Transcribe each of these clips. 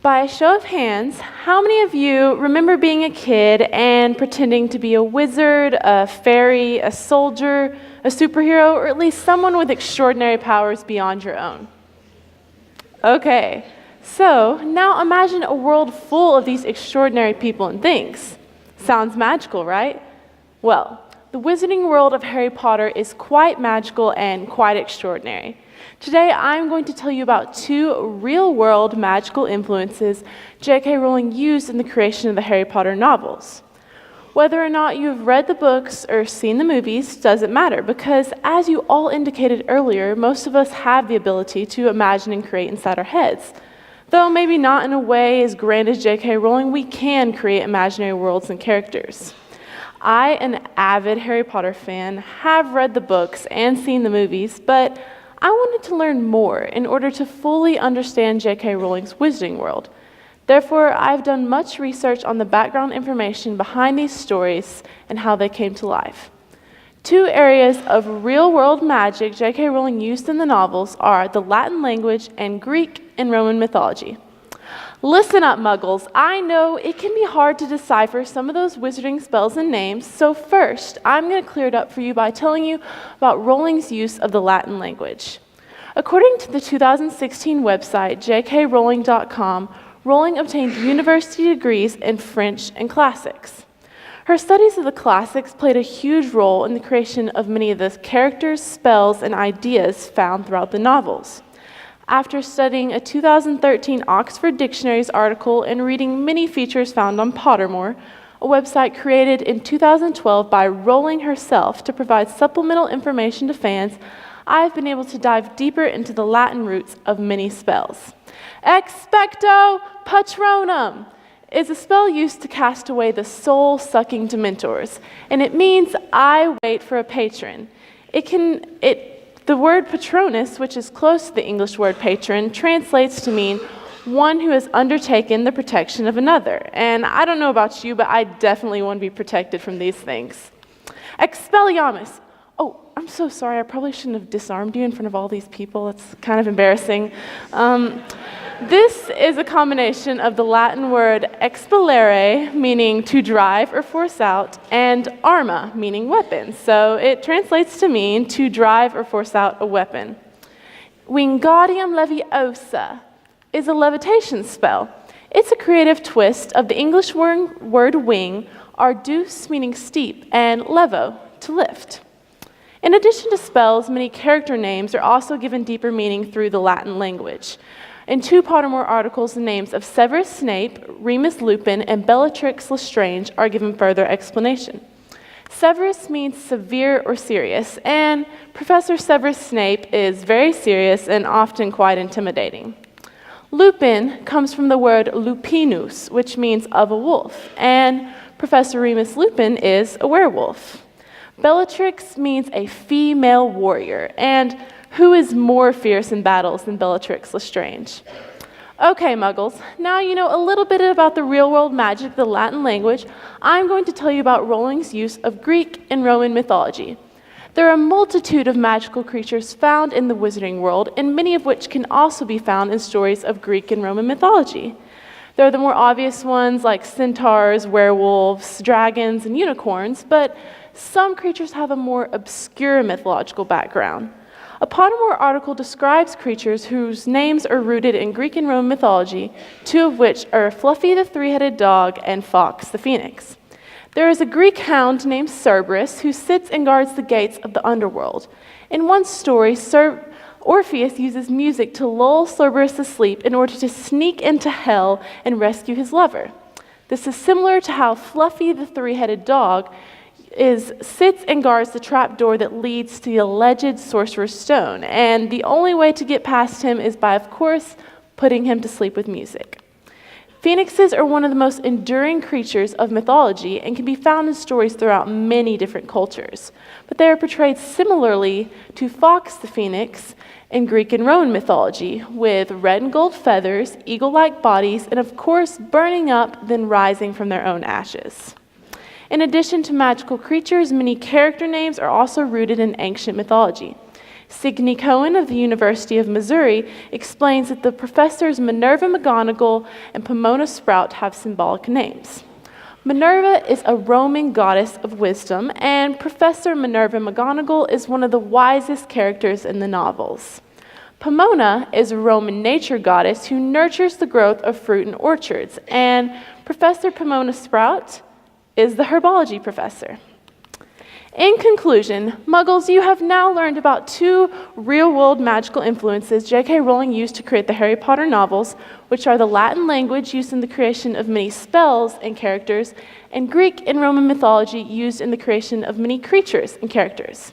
By a show of hands, how many of you remember being a kid and pretending to be a wizard, a fairy, a soldier, a superhero, or at least someone with extraordinary powers beyond your own? Okay, so now imagine a world full of these extraordinary people and things. Sounds magical, right? Well, the wizarding world of Harry Potter is quite magical and quite extraordinary. Today, I'm going to tell you about two real-world magical influences J.K. Rowling used in the creation of the Harry Potter novels. Whether or not you've read the books or seen the movies doesn't matter, because as you all indicated earlier, most of us have the ability to imagine and create inside our heads. Though maybe not in a way as grand as J.K. Rowling, we can create imaginary worlds and characters. I, an avid Harry Potter fan, have read the books and seen the movies, but I wanted to learn more in order to fully understand J.K. Rowling's wizarding world. Therefore, I've done much research on the background information behind these stories and how they came to life. Two areas of real-world magic J.K. Rowling used in the novels are the Latin language and Greek and Roman mythology. Listen up, Muggles. I know it can be hard to decipher some of those wizarding spells and names, so first, I'm going to clear it up for you by telling you about Rowling's use of the Latin language. According to the 2016 website, jkrowling.com, Rowling obtained university degrees in French and classics. Her studies of the classics played a huge role in the creation of many of the characters, spells, and ideas found throughout the novels. After studying a 2013 Oxford Dictionary's article and reading many features found on Pottermore, a website created in 2012 by Rowling herself to provide supplemental information to fans, I've been able to dive deeper into the Latin roots of many spells. Expecto Patronum is a spell used to cast away the soul-sucking Dementors, and it means I wait for a patron. The word patronus, which is close to the English word patron, translates to mean one who has undertaken the protection of another. And I don't know about you, but I definitely want to be protected from these things. Expelliarmus. Oh, I'm so sorry. I probably shouldn't have disarmed you in front of all these people. It's kind of embarrassing. This is a combination of the Latin word expellere, meaning to drive or force out, and arma, meaning weapon. So it translates to mean to drive or force out a weapon. Wingardium Leviosa is a levitation spell. It's a creative twist of the English word wing, arduus, meaning steep, and levo, to lift. In addition to spells, many character names are also given deeper meaning through the Latin language. In two Pottermore articles, the names of Severus Snape, Remus Lupin, and Bellatrix Lestrange are given further explanation. Severus means severe or serious, and Professor Severus Snape is very serious and often quite intimidating. Lupin comes from the word lupinus, which means of a wolf, and Professor Remus Lupin is a werewolf. Bellatrix means a female warrior, and who is more fierce in battles than Bellatrix Lestrange? Okay, Muggles, now you know a little bit about the real-world magic of the Latin language. I'm going to tell you about Rowling's use of Greek and Roman mythology. There are a multitude of magical creatures found in the wizarding world, and many of which can also be found in stories of Greek and Roman mythology. There are the more obvious ones like centaurs, werewolves, dragons, and unicorns, but some creatures have a more obscure mythological background. A Pottermore article describes creatures whose names are rooted in Greek and Roman mythology, two of which are Fluffy the three-headed dog and Fawkes the phoenix. There is a Greek hound named Cerberus who sits and guards the gates of the underworld. In one story, Orpheus uses music to lull Cerberus asleep in order to sneak into hell and rescue his lover. This is similar to how Fluffy the three-headed dog sits and guards the trap door that leads to the alleged Sorcerer's Stone, and the only way to get past him is by, of course, putting him to sleep with music. Phoenixes are one of the most enduring creatures of mythology and can be found in stories throughout many different cultures, but they are portrayed similarly to Fawkes the phoenix in Greek and Roman mythology, with red and gold feathers, eagle-like bodies, and of course burning up, then rising from their own ashes. In addition to magical creatures, many character names are also rooted in ancient mythology. Signe Cohen of the University of Missouri explains that the professors Minerva McGonagall and Pomona Sprout have symbolic names. Minerva is a Roman goddess of wisdom, and Professor Minerva McGonagall is one of the wisest characters in the novels. Pomona is a Roman nature goddess who nurtures the growth of fruit in orchards, and Professor Pomona Sprout is the herbology professor. In conclusion, Muggles, you have now learned about two real-world magical influences J.K. Rowling used to create the Harry Potter novels, which are the Latin language used in the creation of many spells and characters, and Greek and Roman mythology used in the creation of many creatures and characters.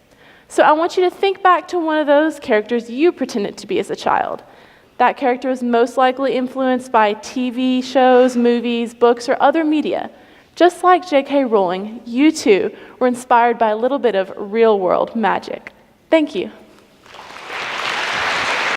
So I want you to think back to one of those characters you pretended to be as a child. That character was most likely influenced by TV shows, movies, books, or other media. Just like J.K. Rowling, you too were inspired by a little bit of real-world magic. Thank you.